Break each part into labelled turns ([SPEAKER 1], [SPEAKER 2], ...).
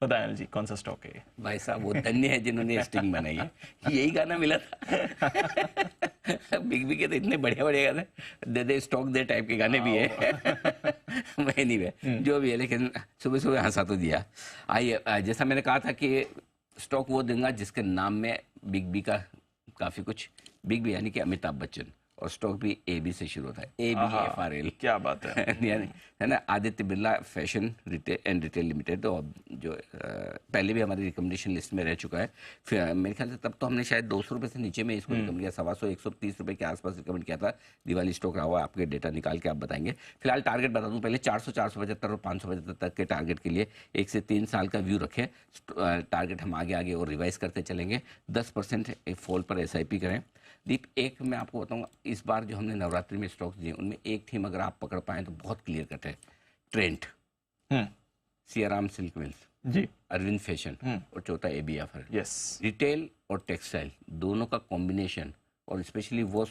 [SPEAKER 1] बताएं अनिल जी, कौन सा स्टॉक है ये?
[SPEAKER 2] भाई साहब वो धन्य है जिन्होंने स्टिंग बनाई है, यही गाना मिला था। बिग बी के तो इतने बढ़िया बढ़िया गाने, दे दे स्टॉक दे टाइप के गाने भी है। मैं नहीं वे जो भी है, लेकिन सुबह सुबह हंसा तो दिया। आइए, जैसा मैंने कहा था कि स्टॉक वो दूंगा जिसके नाम में बिग बी का काफी कुछ, बिग बी यानी कि अमिताभ बच्चन, और स्टॉक भी ए बी से शुरू होता है, ABFRL।
[SPEAKER 1] क्या बात है।
[SPEAKER 2] यानी है ना, Aditya Birla fashion retail limited, तो जो पहले भी हमारी रिकमेंडेशन लिस्ट में रह चुका है। फिर मेरे ख्याल से तब तो हमने शायद 200 रुपये से नीचे में इसको रिकमेंड किया, 125 130 रुपये के आसपास रिकमेंड किया था। दिवाली स्टॉक रहा हुआ, आपके डेटा निकाल के आप बताएंगे। फिलहाल टारगेट बता दूं, पहले 400 475 और 575 तक के टारगेट के लिए 1 से 3 साल का व्यू रखें। टारगेट हम आगे आगे और रिवाइज करते चलेंगे। 10% फॉल पर SIP करें। दीप, एक मैं आपको बताऊंगा, इस बार जो हमने नवरात्रि में स्टॉक्स दिए उनमें एक थीम अगर आप पकड़ पाएं तो बहुत क्लियर कट है। ट्रेंट, सियाराम सिल्क मिल्स
[SPEAKER 1] जी,
[SPEAKER 2] अरविंद फैशन, और चौथा ABFRL।
[SPEAKER 1] यस,
[SPEAKER 2] रिटेल और टेक्सटाइल दोनों का कॉम्बिनेशन, और स्पेशली वो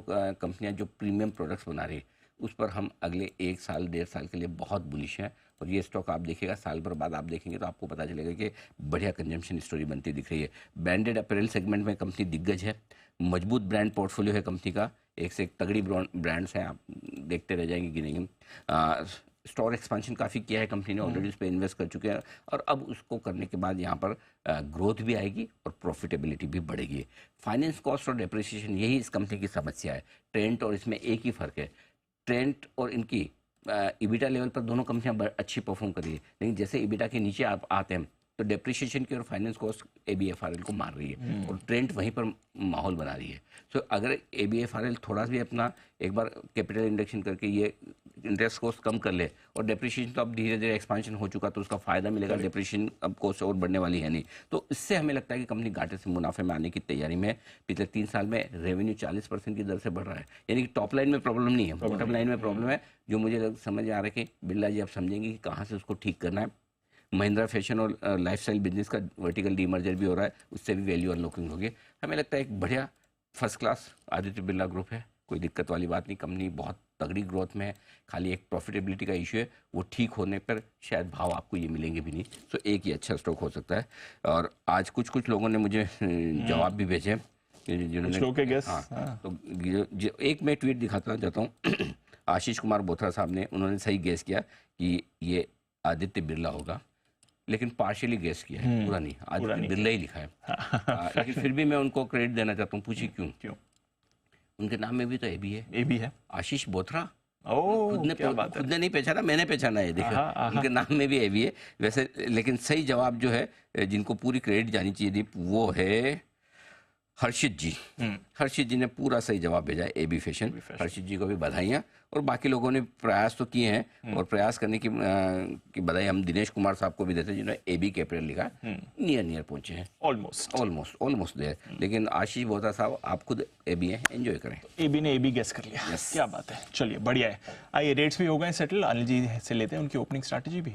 [SPEAKER 2] कंपनियां जो प्रीमियम प्रोडक्ट्स बना रही है, उस पर हम अगले 1 साल 1.5 साल के लिए बहुत बुलिश हैं। और ये स्टॉक आप देखिएगा, साल भर बाद आप देखेंगे तो आपको पता चलेगा कि बढ़िया कंजम्पशन स्टोरी बनती दिख रही है। ब्रांडेड अपैरल सेगमेंट में कंपनी दिग्गज है, मजबूत ब्रांड पोर्टफोलियो है कंपनी का, एक से एक तगड़ी ब्रांड्स हैं, आप देखते रह जाएंगे गिनेंगे। स्टोर एक्सपेंशन काफ़ी किया है कंपनी ने, ऑलरेडी उस पर इन्वेस्ट कर चुके हैं, और अब उसको करने के बाद यहाँ पर ग्रोथ भी आएगी और प्रॉफिटेबिलिटी भी बढ़ेगी। फाइनेंस कॉस्ट और डेप्रिसिएशन, यही इस कंपनी की समस्या है। ट्रेंट और इसमें एक ही फ़र्क है, ट्रेंट और इनकी EBITDA लेवल पर दोनों कंपनियां अच्छी परफॉर्म कर रही है, लेकिन जैसे EBITDA के नीचे आप आते हैं तो डेप्रिसिएशन की और फाइनेंस कॉस्ट ABFRL को मार रही है, और ट्रेंट वहीं पर माहौल बना रही है। तो अगर ABFRL थोड़ा भी अपना एक बार कैपिटल इंजेक्शन करके ये इंटरेस्ट कॉस्ट कम कर ले, और डेप्रिसिएशन तो अब धीरे धीरे एक्सपांशन हो चुका तो उसका फायदा मिलेगा, डेप्रिसिएशन अब कॉस्ट और बढ़ने वाली है नहीं, तो इससे हमें लगता है कि कंपनी घाटे से मुनाफे में आने की तैयारी में। पिछले 3 साल में रेवेन्यू 40% की दर से बढ़ रहा है, यानी कि टॉप लाइन में प्रॉब्लम नहीं है, बॉटम लाइन में प्रॉब्लम है, जो मुझे समझ आ रहा है कि बिरला जी आप समझेंगे कि कहाँ से उसको ठीक करना है। महिंद्रा फैशन और लाइफस्टाइल बिजनेस का वर्टिकल डीमर्जर भी हो रहा है, उससे भी वैल्यू अनलॉकिंग होगी। हमें लगता है एक बढ़िया first class Aditya Birla group है, कोई दिक्कत वाली बात नहीं, कंपनी बहुत तगड़ी ग्रोथ में है, खाली एक प्रॉफिटेबिलिटी का इशू है, वो ठीक होने पर शायद भाव आपको ये मिलेंगे भी नहीं, तो एक ही अच्छा स्टॉक हो सकता है। और आज कुछ लोगों ने मुझे जवाब भी भेजे जिन्होंने, हाँ, तो एक मैं ट्वीट दिखाता चाहता हूँ। आशीष कुमार बोथरा साहब ने, उन्होंने सही गेस किया कि ये आदित्य बिरला होगा, लेकिन पार्शियली गेस किया है, पूरा नहीं, आदित्य बिरला ही लिखा है। लेकिन फिर भी मैं उनको क्रेडिट देना चाहता हूँ, पूछिए क्यों? उनके नाम में भी तो ए बी है, आशीष बोथरा। खुद ने नहीं पहचाना, मैंने पहचाना है, देखा उनके नाम में भी ए बी है वैसे। लेकिन सही जवाब जो है, जिनको पूरी क्रेडिट जानी चाहिए दीप, वो है हर्षित जी। हर्षित जी ने पूरा सही जवाब भेजा है, AB फैशन। हर्षित जी को भी बधाइयाँ, और बाकी लोगों ने प्रयास तो किए हैं, और प्रयास करने की बधाई हम दिनेश कुमार साहब को भी देते हैं, जिन्होंने AB कैपिटल लिखा, नियर पहुंचे हैं, ऑलमोस्ट देयर। लेकिन आशीष बोहता साहब, आप खुद AB हैं, एंजॉय करें।
[SPEAKER 1] AB ने AB गेस कर लिया, क्या बात है, चलिए बढ़िया है। आइए, रेट्स भी हो गए सेटल, अनिल जी से लेते हैं उनकी ओपनिंग स्ट्रैटेजी भी।